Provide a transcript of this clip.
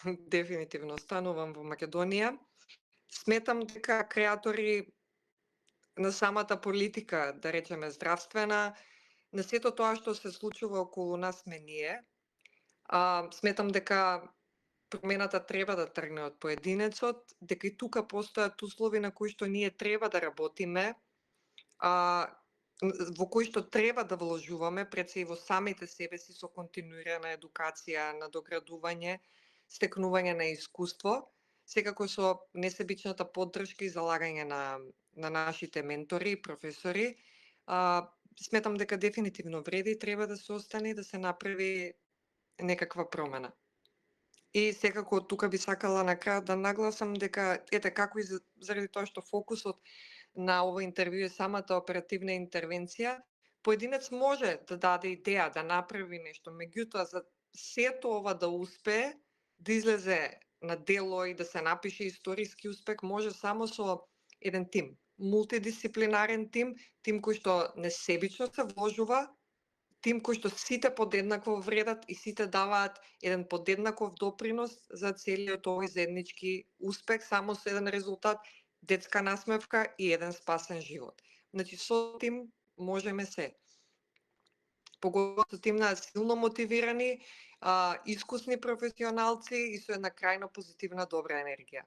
Дефинитивно, станувам во Македонија. Сметам дека креатори на самата политика, да речеме здравствена, на сето тоа што се случува околу нас сме ние. Сметам дека промената треба да тргне од поединецот, дека и тука постојат услови на кои што ние треба да работиме, а, во кои што треба да вложуваме пред се и во самите себе си со континуирана едукација, надоградување, стекнување на искуство, секако со несебичната поддршка и залагање на нашите ментори и професори. Сметам дека дефинитивно вреди и треба да се остане и да се направи некаква промена. И секако тука би сакала на крај да нагласам дека ете како и заради тоа што фокусот на ова интервју е самата оперативна интервенција, поединец може да даде идеја, да направи нешто, меѓутоа за сето ова да успее, да излезе на дело и да се напише историски успех, може само со еден тим, мултидисциплинарен тим кој што несебично се вложува, тим кој што сите подеднакво вредат и сите даваат еден подеднаков допринос за целиот овој заеднички успех, само со еден резултат, детска насмевка и еден спасен живот. Значи, со тим можеме се. Поготово со тим на силно мотивирани, искусни професионалци и со една крајно позитивна добра енергија.